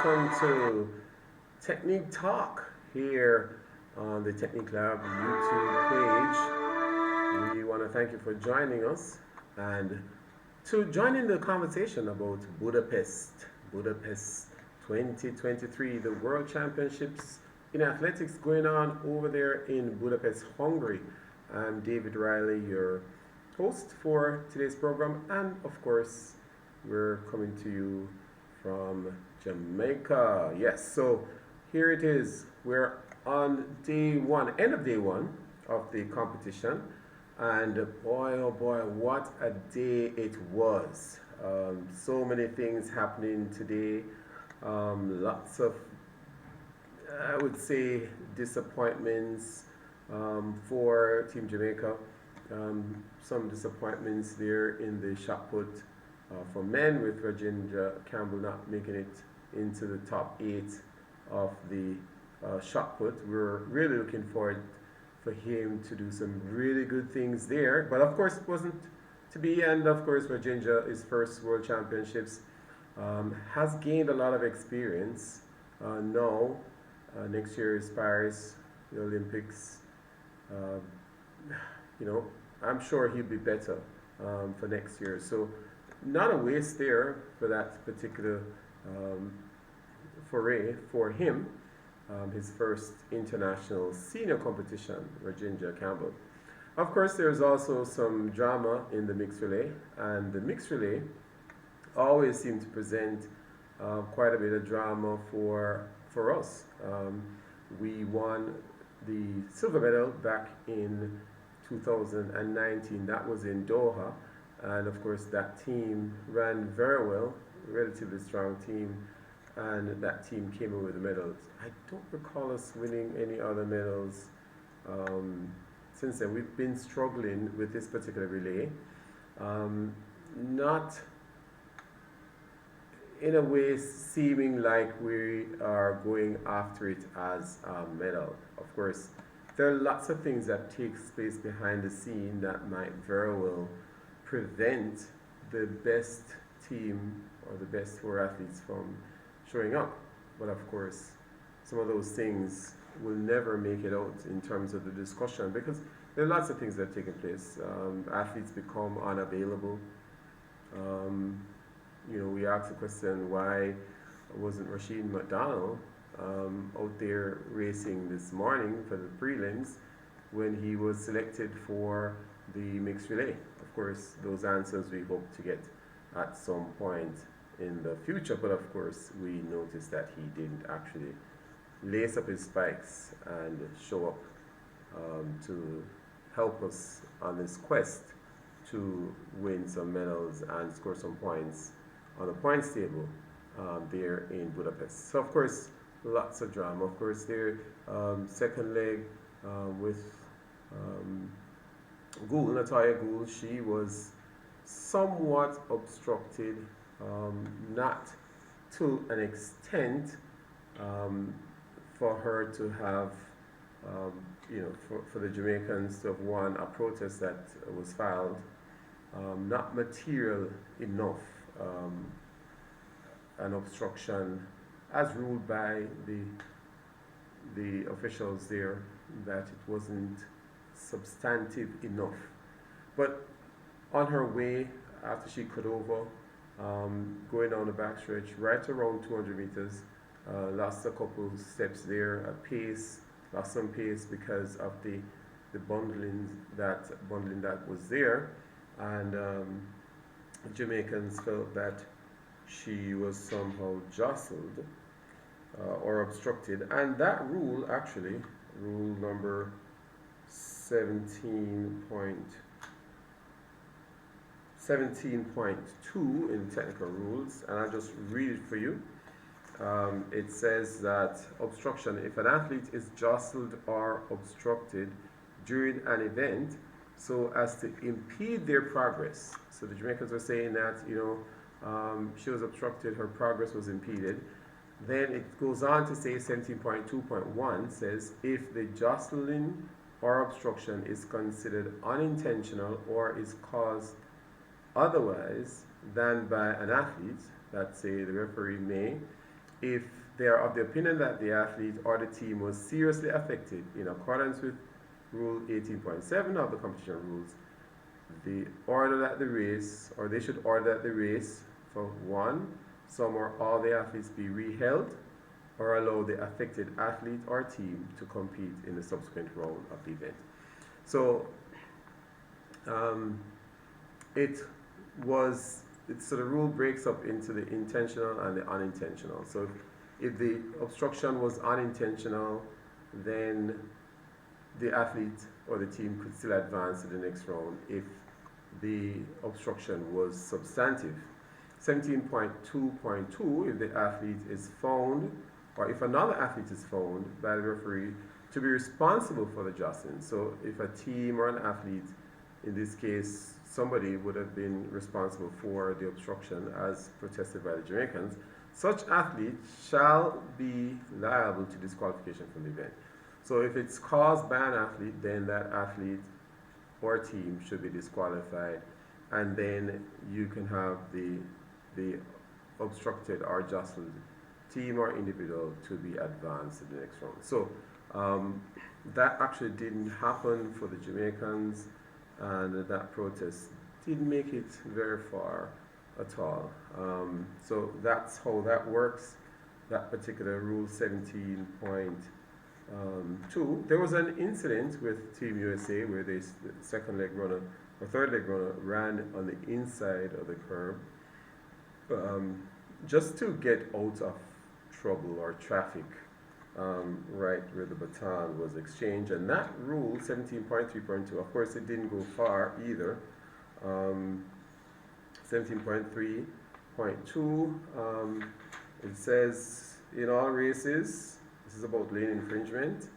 welcome to Technique Talk here on the Technique Lab YouTube page. We want to thank you for joining us and to join in the conversation about Budapest 2023, the World Championships in athletics going on over there in Budapest, Hungary. I'm David Riley, your host for today's program, and of course, we're coming to you from Jamaica. Yes, so here it is. We're on day one, end of day one of the competition, and boy, oh boy, what a day it was. So many things happening today. Lots of, I would say, disappointments for Team Jamaica. Some disappointments there in the shot put for men, with Virginia Campbell not making it into the top 8 of the shot put. We're really looking forward for him to do some really good things there, but of course it wasn't to be. And of course, Virginia, his first World Championships, has gained a lot of experience. Now, next year is Paris, the Olympics. I'm sure he'll be better for next year. So not a waste there for that particular foray for him. His first international senior competition, Virginia Campbell. Of course, there's also some drama in the mixed relay, and the mixed relay always seemed to present quite a bit of drama for us. We won the silver medal back in 2019. That was in Doha, and of course that team ran very well, relatively strong team, and that team came in with the medals. I don't recall us winning any other medals since then. We've been struggling with this particular relay, not in a way seeming like we are going after it as a medal. Of course, there are lots of things that takes place behind the scene that might very well prevent the best team or the best 4 athletes from showing up. But of course, some of those things will never make it out in terms of the discussion, because there are lots of things that are taking place. Athletes become unavailable. We asked the question, why wasn't Rashid McDonald out there racing this morning for the prelims when he was selected for the mixed relay? Of course, those answers we hope to get at some point in the future, but of course we noticed that he didn't actually lace up his spikes and show up to help us on this quest to win some medals and score some points on the points table there in Budapest. So of course, lots of drama. Of course, their second leg with Natalia Gould, she was somewhat obstructed, not to an extent for her to have, for the Jamaicans to have won a protest that was filed, not material enough, an obstruction as ruled by the officials there, that it wasn't substantive enough. But on her way, after she cut over, going down the backstretch, right around 200 meters, lost a couple steps there at pace, lost some pace because of the bundling that was there, and Jamaicans felt that she was somehow jostled or obstructed, and that rule, actually, rule number 17.2 in technical rules, and I'll just read it for you. It says that obstruction, if an athlete is jostled or obstructed during an event so as to impede their progress. So the Jamaicans were saying that, she was obstructed, her progress was impeded. Then it goes on to say 17.2.1 says, if the jostling or obstruction is considered unintentional or is caused otherwise than by an athlete, that say the referee may, if they are of the opinion that the athlete or the team was seriously affected in accordance with Rule 18.7 of the competition rules, they order that the race, or they should order that the race, for one, some or all the athletes be reheld, or allow the affected athlete or team to compete in the subsequent round of the event. So so the rule breaks up into the intentional and the unintentional. So if the obstruction was unintentional, then the athlete or the team could still advance to the next round if the obstruction was substantive. 17.2.2, if the athlete is found, or if another athlete is found by the referee to be responsible for the jostling. So if a team or an athlete, in this case somebody would have been responsible for the obstruction as protested by the Jamaicans, such athlete shall be liable to disqualification from the event. So if it's caused by an athlete, then that athlete or team should be disqualified, and then you can have the obstructed or jostled team or individual to be advanced to the next round. So that actually didn't happen for the Jamaicans, and that protest didn't make it very far at all. So that's how that works, that particular Rule 17.2. There was an incident with Team USA where the second leg runner or third leg runner ran on the inside of the curb just to get out of trouble or traffic, right where the baton was exchanged. And that rule, 17.3.2, of course it didn't go far either. 17.3.2, it says, in all races, this is about lane infringement,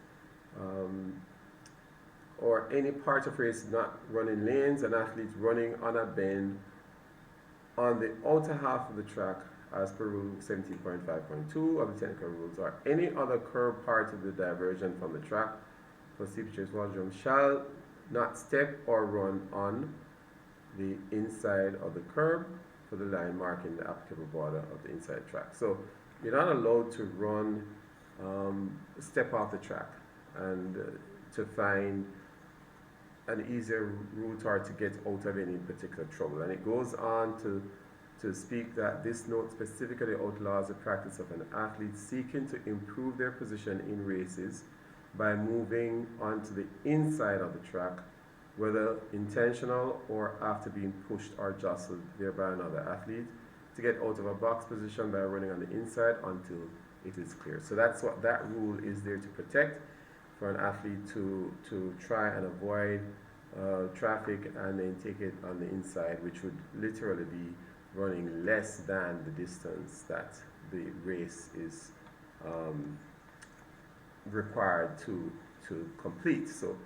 or any part of race not running lanes, an athlete running on a bend on the outer half of the track as per Rule 17.5.2 of the technical rules, or any other curved part of the diversion from the track for steeplechase velodrome shall not step or run on the inside of the curb for the line marking the applicable border of the inside track. So you're not allowed to run, step off the track and to find an easier route or to get out of any particular trouble. And it goes on to speak that this note specifically outlaws the practice of an athlete seeking to improve their position in races by moving onto the inside of the track, whether intentional or after being pushed or jostled there by another athlete, to get out of a box position by running on the inside until it is clear. So that's what that rule is there to protect, for an athlete to try and avoid traffic and then take it on the inside, which would literally be running less than the distance that the race is required to complete. So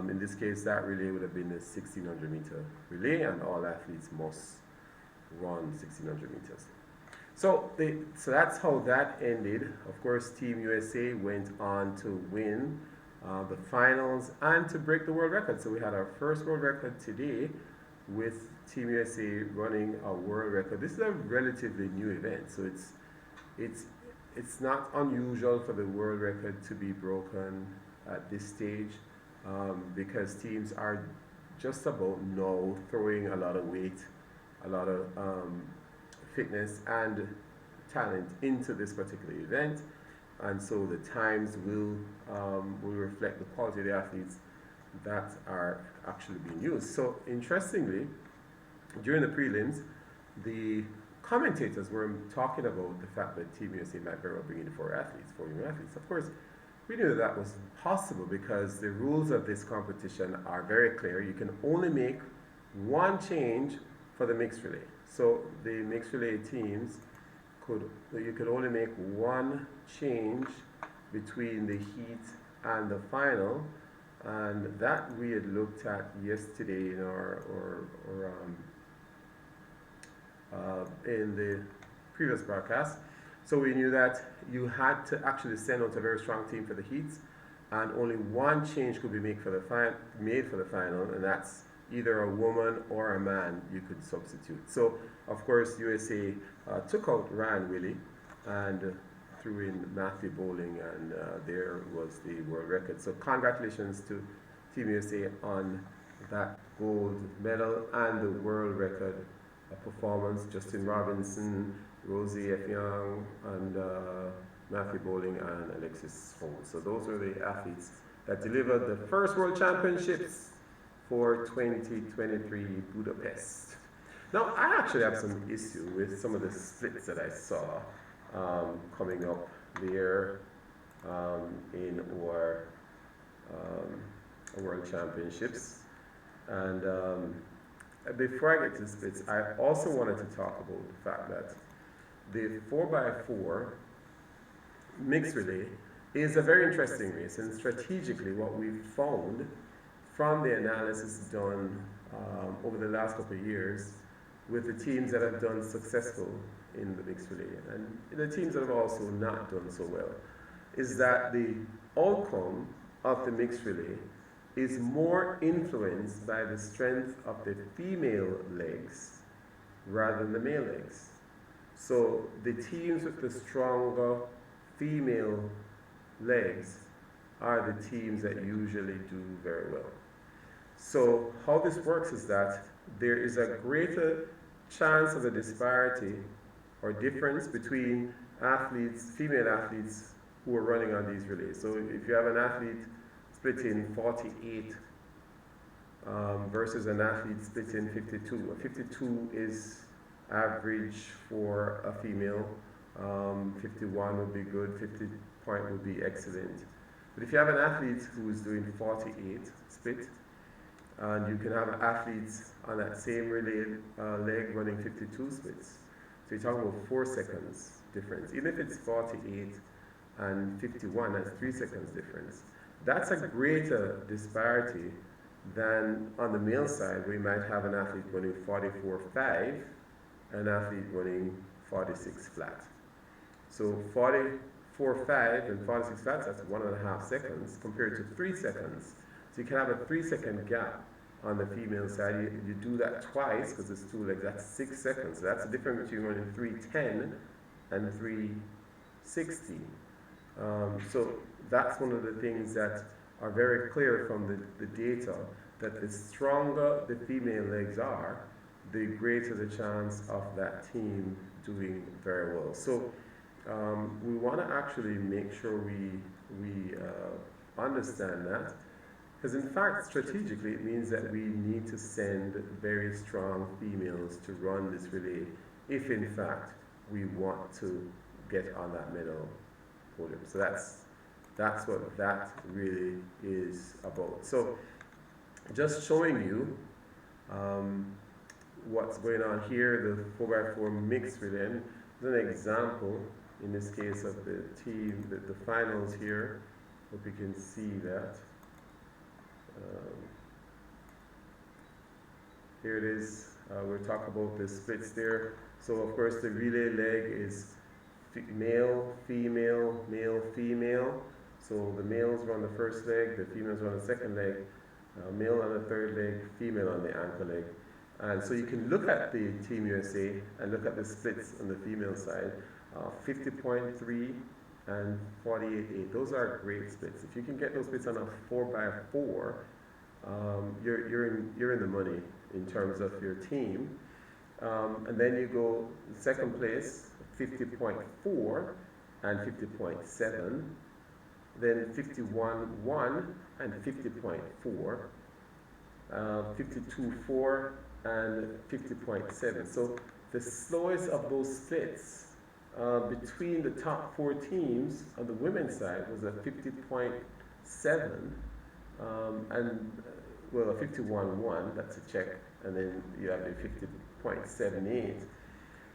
in this case, that relay would have been a 1600 meter relay, and all athletes must run 1600 meters. So that's how that ended. Of course, Team USA went on to win the finals and to break the world record. So we had our first world record today with Team USA running a world record. This is a relatively new event, so it's not unusual for the world record to be broken at this stage, because teams are just about now throwing a lot of weight, a lot of fitness and talent into this particular event, and so the times will reflect the quality of the athletes that are actually being used. So interestingly, during the prelims, the commentators were talking about the fact that Team USA might very well bring in four young athletes. Of course, we knew that was possible because the rules of this competition are very clear. You can only make one change for the mixed relay. So the mixed relay teams you could only make one change between the heat and the final, and that we had looked at yesterday in in the previous broadcast. So we knew that you had to actually send out a very strong team for the heats, and only one change could be made for the final, and that's either a woman or a man you could substitute. So of course USA took out Ryan Willie and threw in Matthew Bowling, and there was the world record. So congratulations to Team USA on that gold medal and the world record performance. Justin Robinson, Rosie F. Young, and Matthew Bowling and Alexis Holmes. So those are the athletes that delivered the first World Championships for 2023 Budapest. Now, I actually have some issue with some of the splits that I saw coming up there in our World Championships. And before I get to the splits, I also wanted to talk about the fact that the 4x4 mixed relay is a very interesting race, and strategically what we've found from the analysis done over the last couple of years with the teams that have done successful in the mixed relay and the teams that have also not done so well is that the outcome of the mixed relay is more influenced by the strength of the female legs rather than the male legs. So the teams with the stronger female legs are the teams that usually do very well. So how this works is that there is a greater chance of a disparity or difference between athletes, female athletes who are running on these relays. So if you have an athlete splitting 48 versus an athlete splitting 52. A 52 is average for a female. 51 would be good, 50 point would be excellent. But if you have an athlete who is doing 48 split, and you can have athletes on that same relay leg running 52 splits. So you're talking about 4 seconds difference. Even if it's 48 and 51, that's 3 seconds difference. That's a greater disparity than on the male side, where you might have an athlete running 44.5 and an athlete running 46 flat. So 44.5 and 46 flats, that's 1.5 seconds compared to 3 seconds. So you can have a 3-second gap on the female side. You do that twice because it's 2 legs, that's 6 seconds. So that's the difference between running 3:10 and 3:60. So that's one of the things that are very clear from the data, that the stronger the female legs are, the greater the chance of that team doing very well. So we want to actually make sure we understand that, because in fact strategically it means that we need to send very strong females to run this relay if in fact we want to get on that medal podium. So that's what that really is about. So just showing you what's going on here, the 4x4 mixed relay. There's an example in this case of the team, the finals here. Hope you can see that. Here it is. We're talking about the splits there. So of course the relay leg is male, female, male, female. So the males run the first leg, the females run the second leg, male on the third leg, female on the ankle leg. And so you can look at the Team USA and look at the splits on the female side, 50.3 and 48.8. Those are great splits. If you can get those splits on a 4x4, you're in the money in terms of your team. And then you go second place, 50.4 and 50.7. Then 51.1 and 50.4, 52.4 and 50.7. So the slowest of those splits between the top 4 teams on the women's side was a 50.7 and well, a 51.1, that's a check, and then you have a 50.78.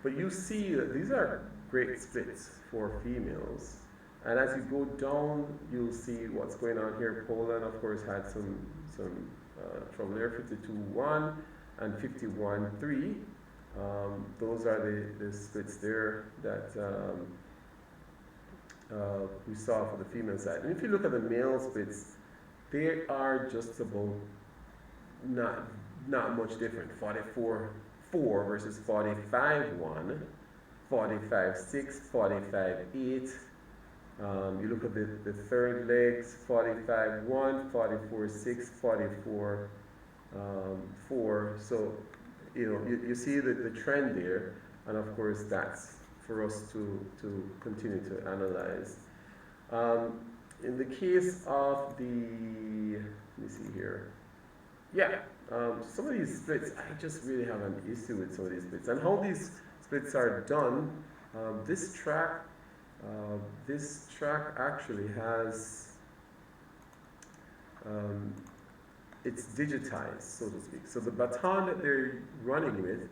But you see that these are great splits for females. And as you go down, you'll see what's going on here. Poland, of course, had some trouble there, 52.1 and 51.3. Those are the splits there that we saw for the female side. And if you look at the male splits, they are just about not much different. 44.4 versus 45.1, 45.6, 45.8. You look at the third legs, 45-1, 44-6, 44-4. So, you see the trend there, and of course that's for us to continue to analyze. In the case of let me see here. Yeah, some of these splits, I just really have an issue with some of these splits. And how these splits are done, this track actually has, it's digitized, so to speak. So the baton that they're running with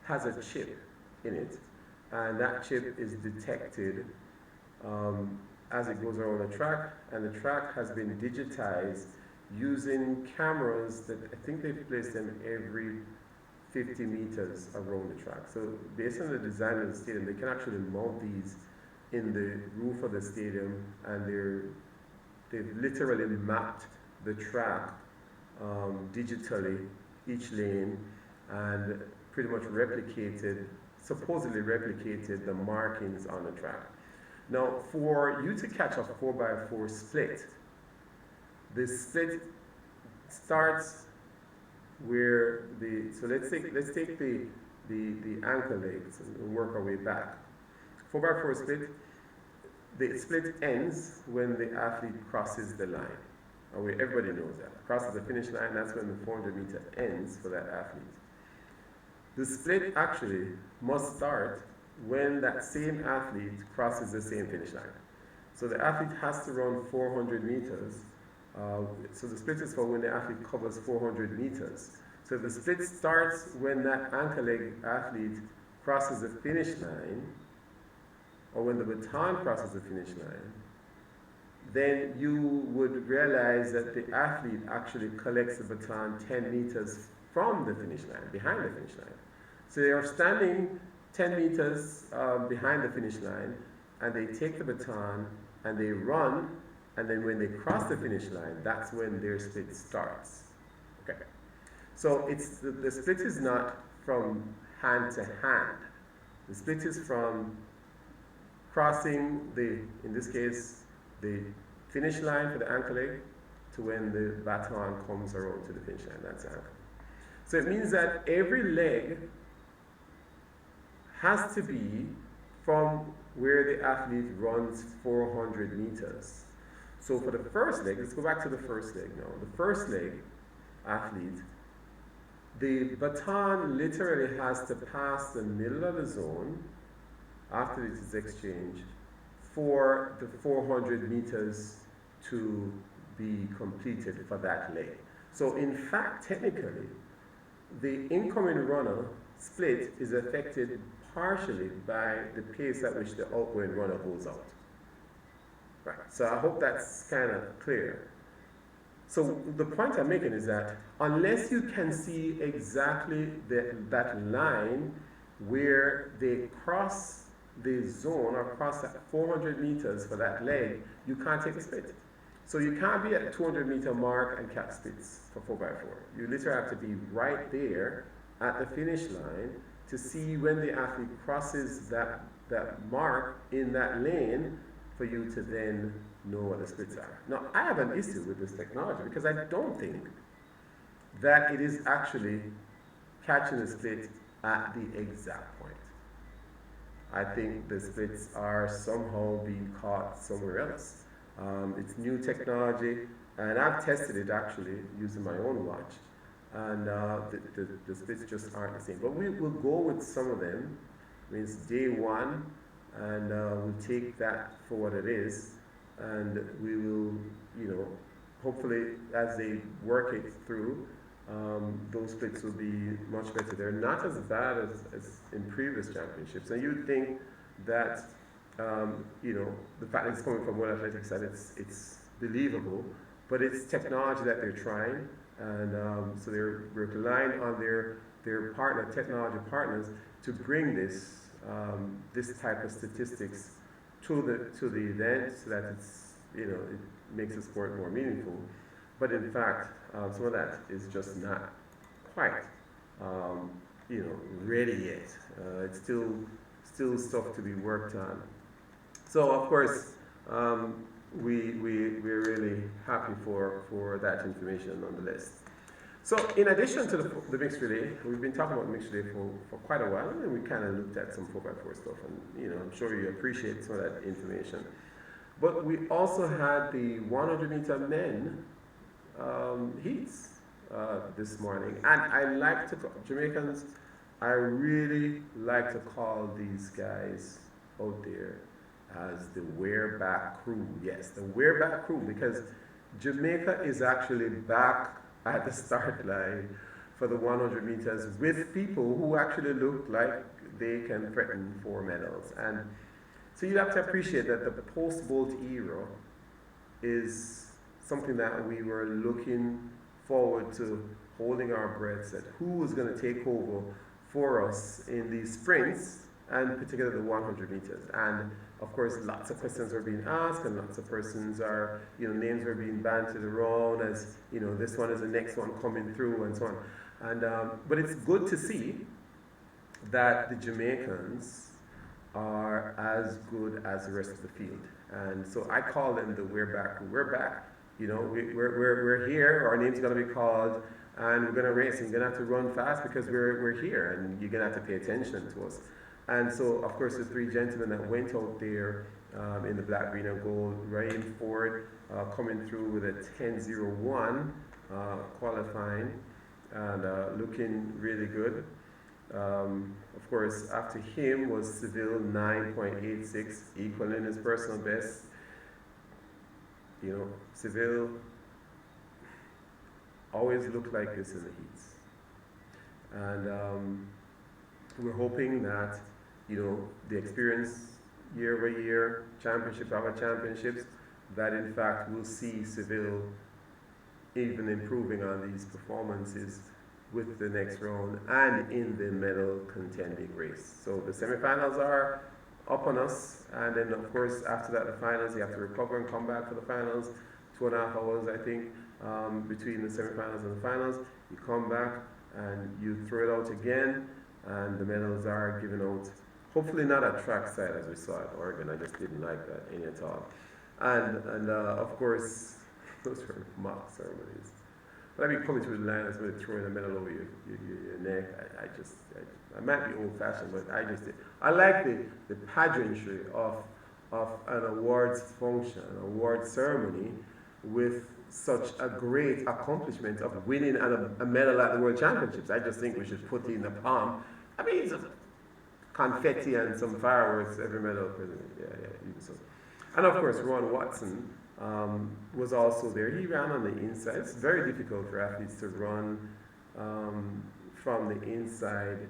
has a chip in it, and that chip is detected as it goes around the track, and the track has been digitized using cameras that I think they've placed them every 50 meters around the track. So based on the design of the stadium, they can actually mount these in the roof of the stadium, and they've literally mapped the track digitally, each lane, and pretty much supposedly replicated the markings on the track. Now, for you to catch a 4x4 split, the split starts where so let's take the ankle legs and work our way back. 4x4 split, the split ends when the athlete crosses the line. Everybody knows that. Crosses the finish line, that's when the 400-meter ends for that athlete. The split actually must start when that same athlete crosses the same finish line. So the athlete has to run 400 meters. So the split is for when the athlete covers 400 meters. So the split starts when that ankle leg athlete crosses the finish line, or when the baton crosses the finish line. Then you would realize that the athlete actually collects the baton 10 meters from the finish line, behind the finish line. So they are standing 10 meters behind the finish line, and they take the baton and they run, and then when they cross the finish line, that's when their split starts. Okay. So the split is not from hand to hand. The split is from crossing in this case, the finish line for the ankle leg to when the baton comes around to the finish line. That's the ankle. So it means that every leg has to be from where the athlete runs 400 meters. So for the first leg, let's go back to the first leg now. The first leg athlete, the baton literally has to pass the middle of the zone after it is exchanged for the 400 meters to be completed for that leg. So in fact, technically, the incoming runner split is affected partially by the pace at which the outgoing runner goes out. Right. So I hope that's kind of clear. So the point I'm making is that unless you can see exactly that line where they cross the zone or cross that 400 meters for that leg, you can't take a split. So you can't be at the 200-meter mark and catch splits for 4x4. You literally have to be right there at the finish line to see when the athlete crosses that mark in that lane for you to then know what the splits are. Now, I have an issue with this technology because I don't think that it is actually catching the split at the exact point. I think the splits are somehow being caught somewhere else. It's new technology, and I've tested it actually using my own watch, and the splits just aren't the same. But we will go with some of them. I mean, it's day one, and we'll take that for what it is, and we will, hopefully as they work it through, those splits will be much better. They're not as bad as in previous championships, and you'd think that the fact that it's coming from World Athletics that it's believable, but it's technology that they're trying, and so they're relying on their technology partners to bring this type of statistics to the event so that it makes the sport more meaningful. But in fact, some of that is just not quite ready yet. It's still stuff to be worked on. So of course, we're really happy for that information nonetheless. So in addition to the mixed relay, we've been talking about mixed relay for quite a while, and we kind of looked at some 4x4 stuff, and I'm sure you appreciate some of that information. But we also had the 100 meter men heats this morning, and I like to Jamaicans. I really like to call these guys out there as the wear-back crew. Yes, the wear-back crew, because Jamaica is actually back at the start line for the 100 meters with people who actually look like they can threaten for medals. And so you have to appreciate that the post-Bolt era is something that we were looking forward to, holding our breaths at who is going to take over for us in these sprints, and particularly the 100 meters. And of course, lots of questions are being asked, and lots of persons are, names are being bantered around as, this one is the next one coming through, and so on. And but it's good to see that the Jamaicans are as good as the rest of the field. And so I call them the we're back. We're back. We're here. Our name's going to be called, and we're going to race. And you're going to have to run fast because we're here, and you're going to have to pay attention to us. And so, of course, the three gentlemen that went out there in the black, green, and gold, Ryan Ford coming through with a 10:01 qualifying, and looking really good. Of course, after him was Seville 9.86, equaling his personal best. Seville always looked like this in the heats. And we're hoping that, the experience year over year, championship after championships, that in fact we'll see Seville even improving on these performances with the next round and in the medal contending race. So the semifinals are up on us, and then of course after that the finals, you have to recover and come back for the finals. 2.5 hours, I think, between the semifinals and the finals. You come back and you throw it out again, and the medals are given out. Hopefully not at trackside as we saw at Oregon. I just didn't like that any at all. And of course, those were mock ceremonies. But I mean, coming through the line and somebody throwing a medal over your neck, I might be old-fashioned, but I like the pageantry of an awards function, an awards ceremony, with such a great accomplishment of winning a medal at the World Championships. I just think we should put in the palm. I mean, it's confetti and some fireworks every medal president. Yeah, so. And of course, Ron Watson was also there. He ran on the inside. It's very difficult for athletes to run from the inside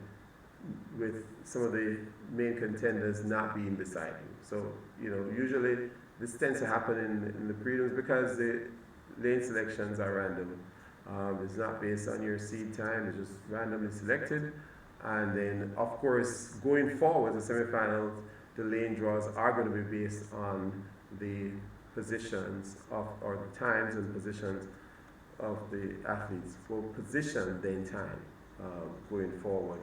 with some of the main contenders not being beside him. So, usually this tends to happen in the prelims because the lane selections are random. It's not based on your seed time, it's just randomly selected. And then, of course, going forward, the semifinals, the lane draws are going to be based on the positions or the times and positions of the athletes for position, then time, going forward.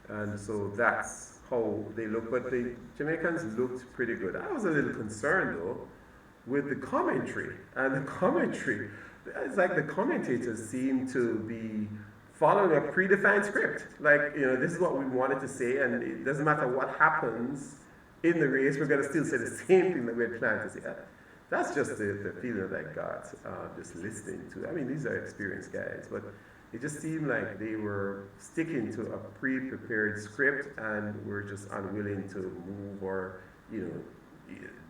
And so that's how they look. But the Jamaicans looked pretty good. I was a little concerned, though, with the commentary. And the commentary, it's like the commentators seem to be following a predefined script. Like, this is what we wanted to say, and it doesn't matter what happens in the race, we're going to still say the same thing that we had planned to say. That's just the feeling that I got just listening to. I mean, these are experienced guys, but it just seemed like they were sticking to a pre-prepared script and were just unwilling to move or,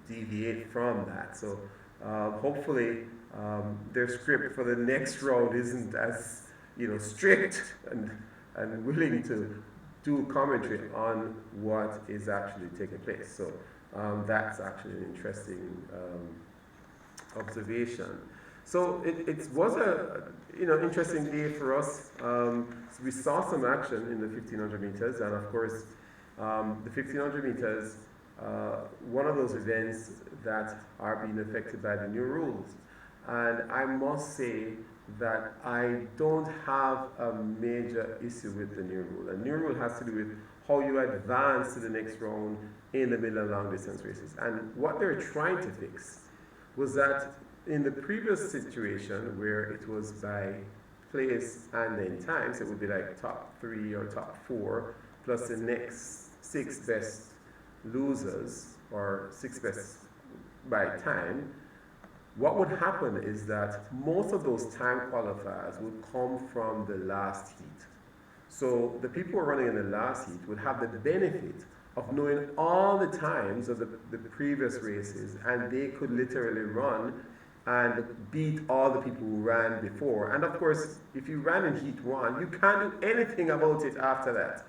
deviate from that. So hopefully their script for the next round isn't as, strict and willing to do commentary on what is actually taking place. So that's actually an interesting observation. So it was a interesting day for us. So we saw some action in the 1500 meters, and of course the 1500 meters, one of those events that are being affected by the new rules. And I must say that I don't have a major issue with the new rule. The new rule has to do with how you advance to the next round in the middle and long distance races. And what they're trying to fix was that in the previous situation where it was by place and then time, so it would be like top 3 or top 4 plus the next 6 best losers or 6 best by time. What would happen is that most of those time qualifiers would come from the last heat. So the people who are running in the last heat would have the benefit of knowing all the times of the previous races, and they could literally run and beat all the people who ran before. And of course, if you ran in heat 1, you can't do anything about it after that.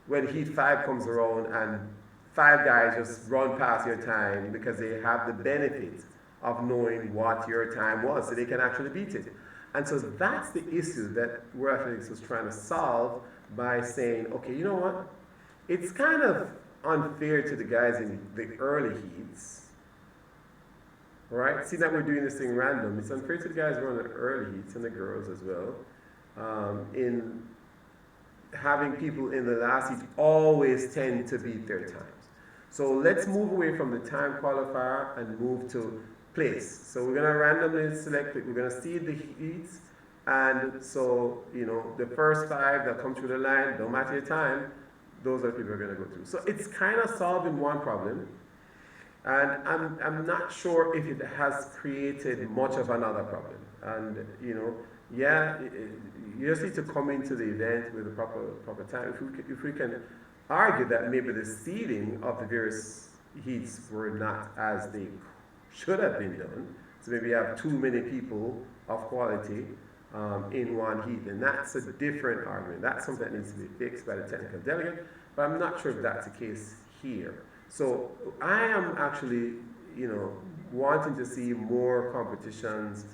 When heat 5 comes around and 5 guys just run past your time because they have the benefit of knowing what your time was, so they can actually beat it. And so that's the issue that World Athletics was trying to solve by saying, okay, you know what? It's kind of unfair to the guys in the early heats, right? See that we're doing this thing random. It's unfair to the guys who are in the early heats and the girls as well, in having people in the last heat always tend to beat their times. So let's move away from the time qualifier and move to place. So we're going to randomly select it. We're going to seed the heats. And so, the first 5 that come through the line, don't matter your time, those are the people we're going to go through. So it's kind of solving one problem. And I'm not sure if it has created much of another problem. And, you just need to come into the event with the proper time. If we can argue that maybe the seeding of the various heats were not as they should have been done, so maybe you have too many people of quality in one heat, and that's a different argument. That's something that needs to be fixed by the technical delegate, but I'm not sure if that's the case here. So I am actually, wanting to see more competitions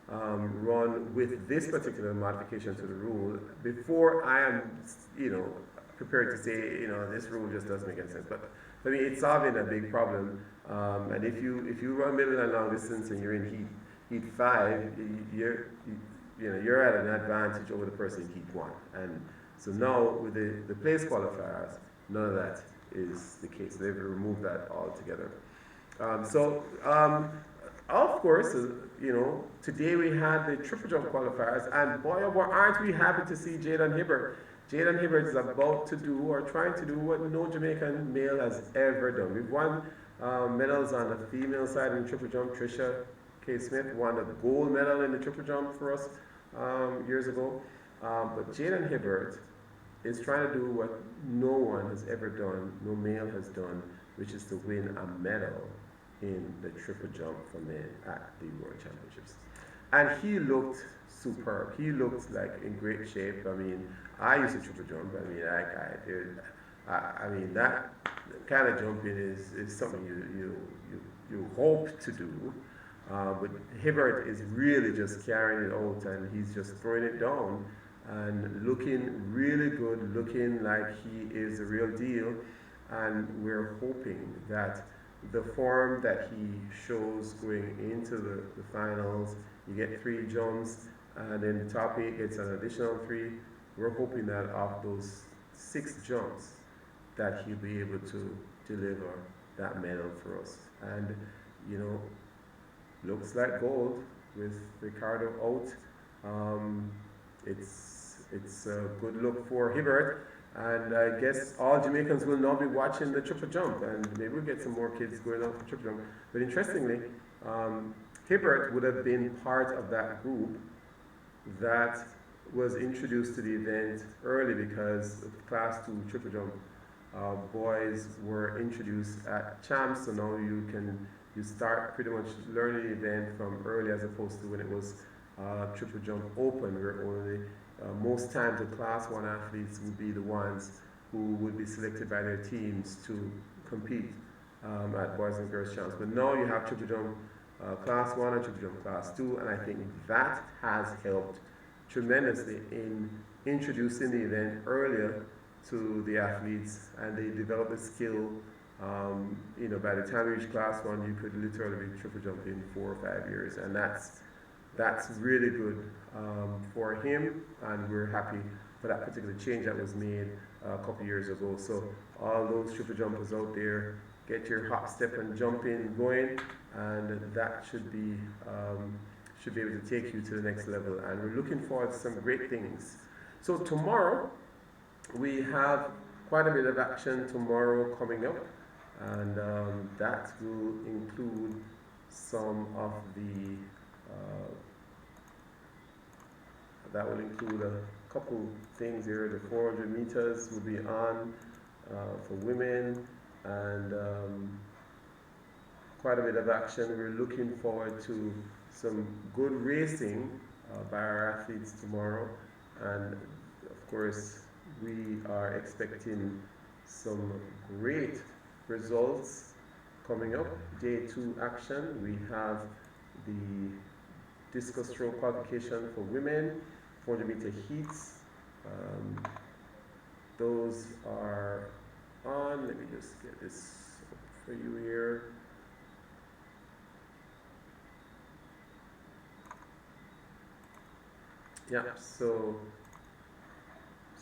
run with this particular modification to the rule before I am, prepared to say, this rule just doesn't make any sense. But I mean, it's solving a big problem. And if you run middle and long distance and you're in heat 5, you're at an advantage over the person in heat 1. And so now with the place qualifiers, none of that is the case. They've removed that altogether. Of course, today we had the triple jump qualifiers, and boy, oh boy, aren't we happy to see Jaden Hibbert. Jaden Hibbert is about to do, or trying to do, what no Jamaican male has ever done. We've won medals on the female side in triple jump. Tricia K. Smith won a gold medal in the triple jump for us years ago. But Jaden Hibbert is trying to do what no one has ever done, no male has done, which is to win a medal in the triple jump for men at the World Championships. And he looked superb. He looked like in great shape. I mean, I used to triple jump. I mean, that kind of jumping is something you hope to do. But Hibbert is really just carrying it out, and he's just throwing it down and looking really good, looking like he is the real deal. And we're hoping that the form that he shows going into the finals, you get 3 jumps, and then the top 8 gets an additional 3. We're hoping that off those 6 jumps, that he'll be able to deliver that medal for us. And, looks like gold with Ricardo out. It's a good look for Hibbert. And I guess all Jamaicans will now be watching the triple jump, and maybe we'll get some more kids going out for triple jump. But interestingly, Hibbert would have been part of that group that was introduced to the event early because Class 2 triple jump boys were introduced at champs, so now you start pretty much learning the event from early, as opposed to when it was triple jump open, where only most times the Class 1 athletes would be the ones who would be selected by their teams to compete at boys and girls champs. But now you have triple jump Class 1 and triple jump Class 2, and I think that has helped tremendously in introducing the event earlier to the athletes, and they develop the skill. By the time you reach Class 1, you could literally be triple jumping 4 or 5 years, and that's that's really good for him, and we're happy for that particular change that was made a couple years ago. So all those triple jumpers out there, get your hop, step, and jumping going, and that should be able to take you to the next level. And we're looking forward to some great things. So tomorrow we have quite a bit of action tomorrow coming up, and that will include some of the a couple things here. The 400 meters will be on for women, and quite a bit of action. We're looking forward to some good racing by our athletes tomorrow, and of course we are expecting some great results coming up. Day 2 action, we have the discus throw qualification for women, 400-meter heats. Those are on. Let me just get this for you here. Yeah, so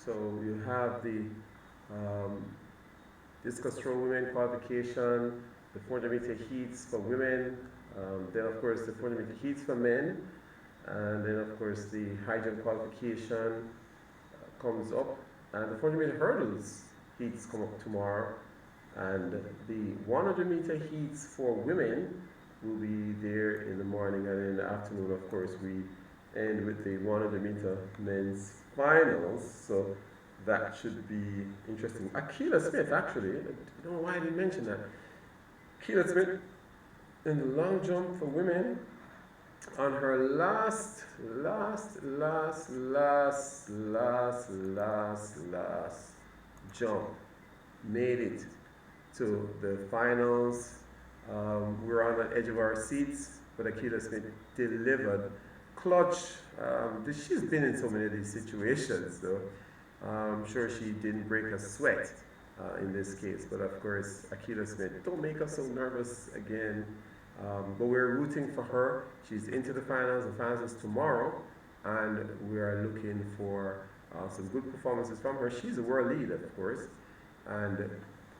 you have the discus throw women qualification, the 400-meter heats for women, then of course the 400-meter heats for men, and then of course the high jump qualification comes up, and the 400-meter hurdles heats come up tomorrow, and the 100-meter heats for women will be there in the morning, and in the afternoon of course we end with the 100-meter men's finals, so that should be interesting. Akila Smith, actually, I don't know why I didn't mention that. Akila Smith in the long jump for women on her last jump made it to the finals. We're on the edge of our seats, but Akila Smith delivered clutch. She's been in so many of these situations, so I'm sure she didn't break a sweat in this case. But of course, Akila Smith, don't make us so nervous again. But we're rooting for her. She's into the finals. The finals is tomorrow, and we are looking for some good performances from her. She's a world leader, of course, and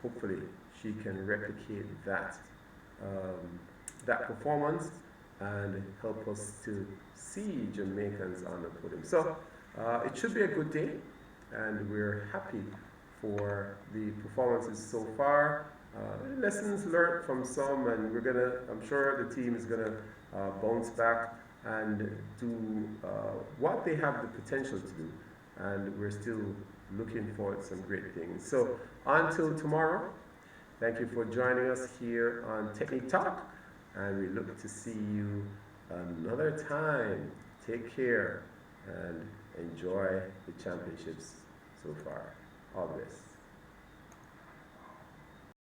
hopefully she can replicate that performance and help us to see Jamaicans on the podium. So it should be a good day, and we're happy for the performances so far. Lessons learned from some, and I'm sure the team is gonna bounce back and do what they have the potential to do, and we're still looking forward to some great things. So until tomorrow, thank you for joining us here on Technique Talk, and we look to see you another time. Take care and enjoy the championships so far. All the best.